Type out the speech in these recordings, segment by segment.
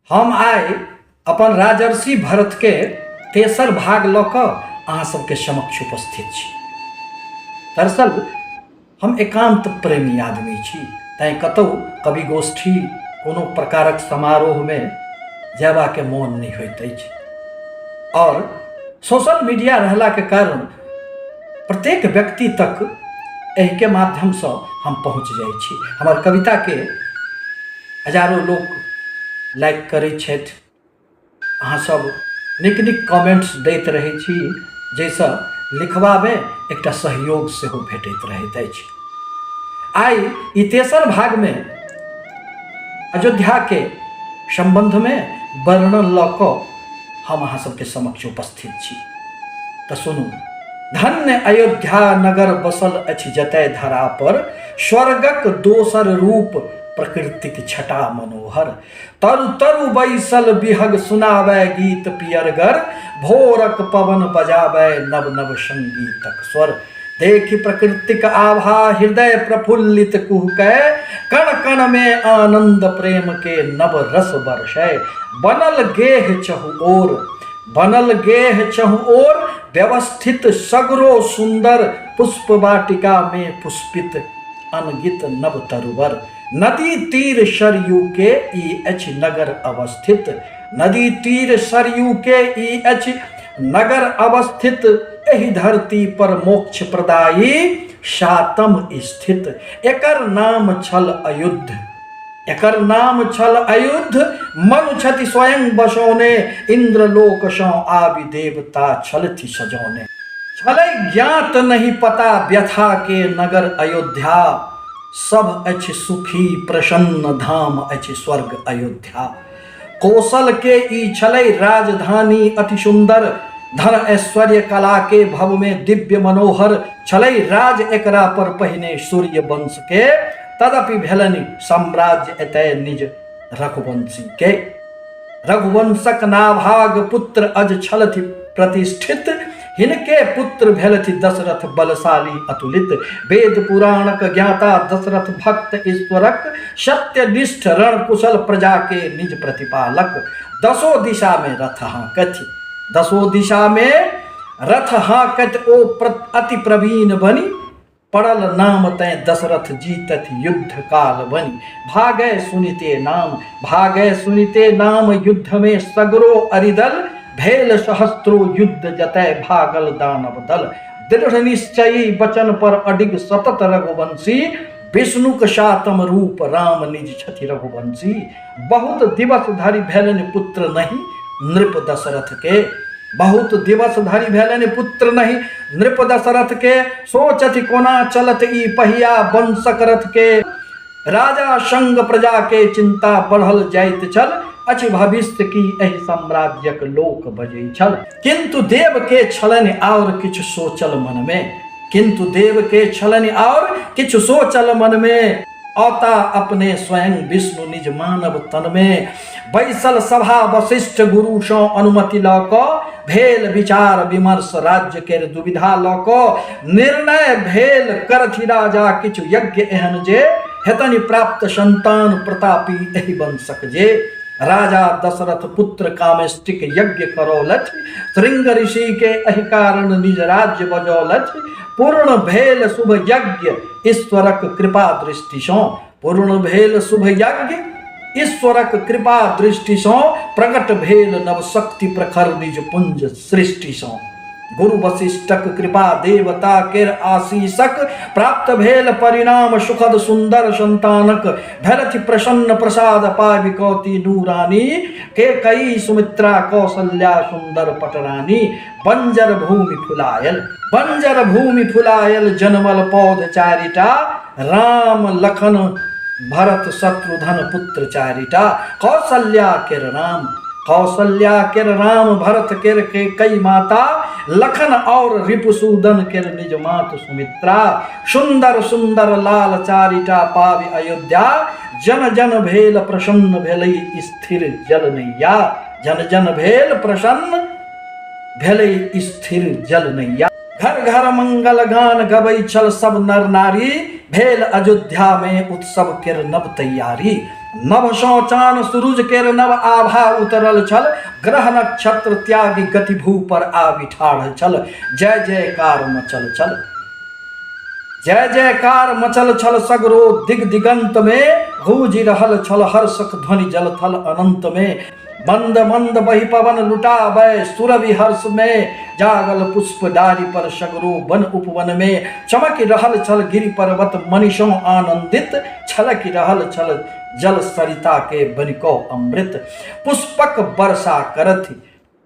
हम आए अपन राजर्षि भरत के तेसर भाग लऽ कऽ अहाँ सबके समक्ष उपस्थित छी। दरअसल हम एकांत प्रेमी आदमी छी, तैं कतहु कवि गोष्ठी कोनो प्रकारक समारोह में जयबाके मोन नहीं होइत अछि। और सोशल मीडिया रहला के कारण प्रत्येक व्यक्ति तक एहि के माध्यम से हम पहुँच जाइ छी। हमर कविता के हजारों लोग लाइक करै छथि, अहाँ सब नीक नीक कमेंट्स दैत रहै छी, जाहिसँ लिखबामे एकटा सहयोग सेहो भेटैत रहैत अछि। आइ ई तेसर भाग में अयोध्या के संबंध में वर्णन लऽ कऽ हम अहाँ सबके समक्ष उपस्थित छी। तऽ सुनू। धन्य अयोध्या नगर बसल अछि जतय धरा पर, स्वर्गक दोसर रूप प्रकृतिक छटा मनोहर। तरु तरु बैसल बिहग सुनावै गीत पियरगर, भोरक पवन बजावै नव नव संगीतक स्वर। देखि प्रकृतिक आभा हृदय प्रफुल्लित कुहकै, कण कण में आनंद प्रेम के नव रस बरसै। बनल गेह चहु ओर व्यवस्थित सगरो सुंदर, पुष्प वाटिका में पुष्पित अनगित नव तरुवर। नदी तीर सरयू के ई अछि नगर अवस्थित, नदी तीर सरयू के ई अछि नगर अवस्थित। एहि धरती पर मोक्ष प्रदायी सातम स्थित, एकर नाम छल अयुद्ध। एकर नाम छल अयुद्ध, मनु छति स्वयं बसौने, इंद्रलोक सौ आबि देवता छलथि सजौने। छलै ज्ञात नहीं पता व्यथा के नगर अयोध्या, सब अछि सुखी प्रसन्न धाम अछि स्वर्ग अयोध्या। कौशल के ई छलै राजधानी अति सुंदर, धन ऐश्वर्य कला के भव में दिव्य मनोहर। छलै राज एकरा पर पहिने सूर्य वंश के, तदपि भेलनि साम्राज्य एतय निज रघुवंशी के। रघुवंशक नाभाग पुत्र अज छलथि प्रतिष्ठित, हिनके पुत्र भेलथि दशरथ बलशाली अतुलित। वेद पुराणक ज्ञाता दशरथ भक्त ईश्वरक, सत्यनिष्ठ रण कुशल प्रजा के निज प्रतिपालक। दसो दिशा में रथ हाँकथि, दसो दिशा में रथ हाँकत ओ अति प्रवीण बनी, पड़ल नाम तय दशरथ जीतत युद्ध काल बनी। भागय सुनिते नाम युद्ध में सगरो अरिदल, भेल सहस्त्रो युद्ध जतय भागल दानव दल। दृढ़ निश्चयी वचन पर अडिग सतत रघुवंशी, विष्णुक सातम रूप राम निज छथि रघुवंशी। बहुत दिवस धरि भेलनि पुत्र नहीं नृप दशरथ के, बहुत दिवस धरि भेलनि पुत्र नहीं नृप दशरथ के। सोचति कोना चलत ई पहिया वंशक रथ के, राजा संग प्रजा के चिंता बढ़ल जाइत छल। अछि भविष्य की एहि साम्राज्यक लोक बजै छल। किंतु देव के छलनि और किछु सोचल मन में, किंतु देव के छलनि और किछु सोचल मन में। औता अपने स्वयं विष्णु निज मानव तन में, बैसल सभा वशिष्ठ गुरु सौ अनुमति लऽ कऽ। भेल विचार विमर्श राज्य के दुविधा लऽ कऽ, निर्णय भेल करथि राजा किछु यज्ञ एहन जे, हेतनि प्राप्त संतान प्रतापी एहि वंशक जे। राजा दशरथ पुत्र कामेष्टिक यज्ञ करौलथि, श्रृंग ऋषि के एहि कारण निज राज्य बजौलथि। पूर्ण भेल शुभ यज्ञ ईश्वरक कृपा दृष्टि सौ, पूर्ण भेल शुभ यज्ञ ईश्वरक कृपा दृष्टि सौ। प्रकट भेल नव शक्ति प्रखर निज पुंज सृष्टि सौ। गुरु वशिष्ठक कृपा देवता केर आशीषक, प्राप्त भेल परिणाम सुखद सुंदर संतानक। भरथि प्रसन्न प्रसाद पावि कौती नूरानी, के कई सुमित्रा कौसल्या सुंदर पटरानी। बंजर भूमि फुलायल जन्मल पौध चारिटा, राम लखन भरत शत्रुधन पुत्र चारिटा। कौसल्या केर राम भरत केर के कई माता, लखन और रिपुसूदन केर निज मात सुमित्रा। सुंदर सुंदर लाल चारिटा पावि अयोध्या, जन जन भेल प्रसन्न भेलै स्थिर जल नैया। जन जन भेल प्रसन्न भेलै स्थिर जल नैया। घर घर मंगल गान गबै छल सब नर नारी, भेल अयोध्या में उत्सव केर नव तैयारी। नभ सौ चान सूरज केर नव आभा उतरल छल, ग्रह नक्षत्र त्यागी गति भू पर आबि ठाढ़ छल। जय जयकार मचल छल, जय जयकार मचल छल सगरो दिग दिगंत में, गूंजि रहल छल हर्षक ध्वनि जल थल अनंत में। मंद मंद बही पवन लुटाबै सुरभि हर्ष में, जागल पुष्प डारी पर सगरो वन उपवन में। चमक रहल छल गिरि पर्वत मनीषों आनंदित, छलक रहल छल जल सरिता के बनिको अमृत। पुष्पक वर्षा करथि,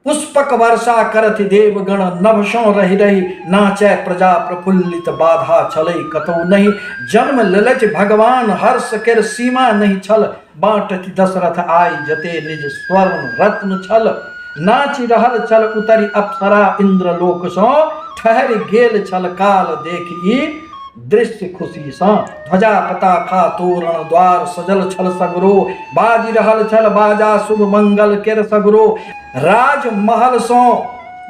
पुष्पक वर्षा करथि देवगण, नभसों रहि रहि नाचै प्रजा प्रफुल्लित। बाधा छलै कतौ नहीं, जन्म लेलथि भगवान हर्ष केर सीमा नहीं छल। बाँटति दशरथ आइ जते निज स्वर्ण रत्न छल, नाचि रहल छल उतरि अप्सरा इंद्रलोक सो। ठहरि गेल छल काल देखि दृश्य खुशी सा, ध्वजा पताका तोरण द्वार सजल छल सगरो। बाजी रहल छल बाजा शुभ मंगल केर सगरो, राजमहल सो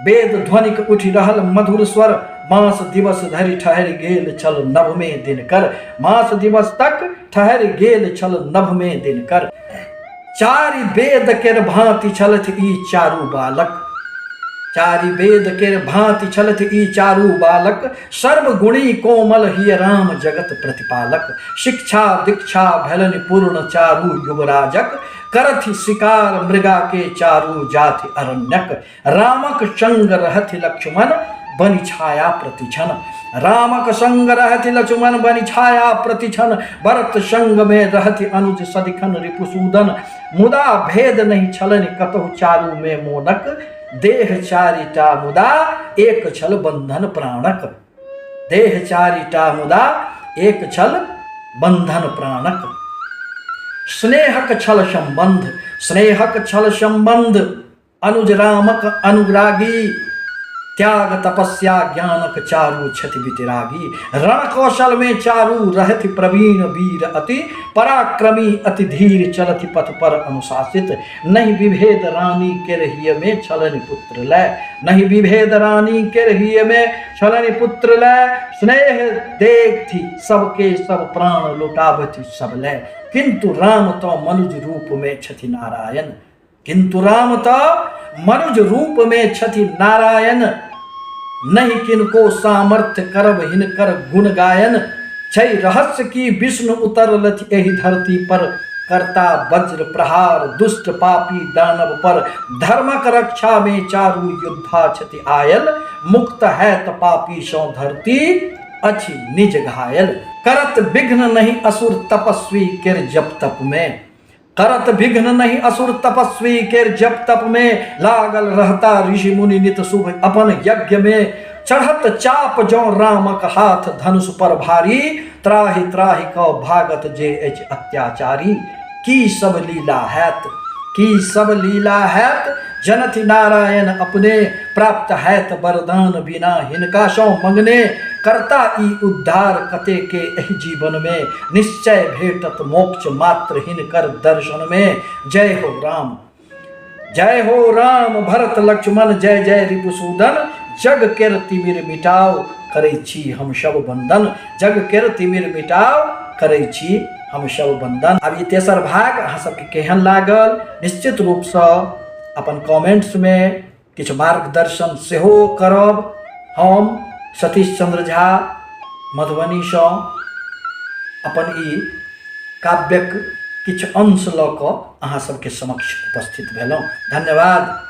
वेद ध्वनिक उठि रहल मधुर स्वर। मास दिवस धरि ठहरि गेल छल नभ में दिनकर, मास दिवस तक ठहरि गेल छल नभ में दिनकर। चारि वेद केर भांति छलथि ई चारू बालक, चारि वेद केर भांति छलथि ई चारू बालक। सर्वगुणी कोमल हिय राम जगत प्रतिपालक, शिक्षा दीक्षा भेलनि पूर्ण चारू युवराजक। करथि शिकार मृगा के चारू जाति अरण्यक, रामक संग रहथि लक्ष्मण बनि छाया प्रतिछन। रामक संग रहथि लक्ष्मण बनि छाया प्रतिछन, भरत संग में रहथि अनुज सदिखन रिपुसूदन। मुदा भेद नहीं छलनि कतहु चारू में मोनक, देह चारिटा मुदा एक छल बंधन प्राणक। देह चारिटा मुदा एक छल बंधन प्राणक। स्नेहक छल संबंध, स्नेहक छल संबंध अनुज रामक अनुरागी। त्याग तपस्या ज्ञानक चारू छति वितिरागी, रण कौशल में चारू रहति प्रवीण वीर अति। पराक्रमी अति धीर चलति पथ पर अनुशासित, नहीं विभेद रानी के रहिय में छलनि पुत्र लय। नहीं विभेद रानी के रहिय में छलनि पुत्र लय। स्नेह देखथि सबके सब प्राण लुटावथि सब लय, किंतु राम तो मनुज रूप में छथि नारायण। किंतु राम तो मनुज रूप में छथि नारायण, नहीं किनको सामर्थ्य करब हिनकर गुण गायन। छै रहस्य की विष्णु उतरलथि एहि धरती पर, करता वज्र प्रहार दुष्ट पापी दानव पर। धर्मक रक्षा में चारू योद्धा छथि आयल, मुक्त है त पापी सो धरती अछि निज घायल। करत विघ्न नहीं असुर तपस्वी केर जप तप में, करत विघ्न नहीं असुर तपस्वी केर जप तप में। लागल रहता ऋषि मुनि नित शुभ अपन यज्ञ में, चढ़त चाप जो रामक हाथ धनुष पर भारी। त्राहि त्राहि कौ भागत जे अछि अत्याचारी, की सब लीला हैत, की सब लीला हैत। जनति नारायण अपने, प्राप्त हैत वरदान बिना हिनका सो मंगने। करता ई उद्धार कते के एहि जीवन में, निश्चय भेटत मोक्ष मात्र हिनकर दर्शन में। जय हो राम, जय हो राम भरत लक्ष्मण, जय जय रिपुसूदन। जग केर तिमिर मिटाओ करै छी हम सब बंदन, जग केर तिमिर मिटाओ करै छी हम सब बंदन। अब ये तेसर भाग अहाँ सबके केहन लागल, निश्चित रूप से अपन कमेंट्स में किछ मार्गदर्शन सेहो करब। हम सतीश चंद्र झा मधुबनी से अपन ई काव्यक किछ अंश लऽ कऽ अहाँ सबके समक्ष उपस्थित भेलहुँ। धन्यवाद।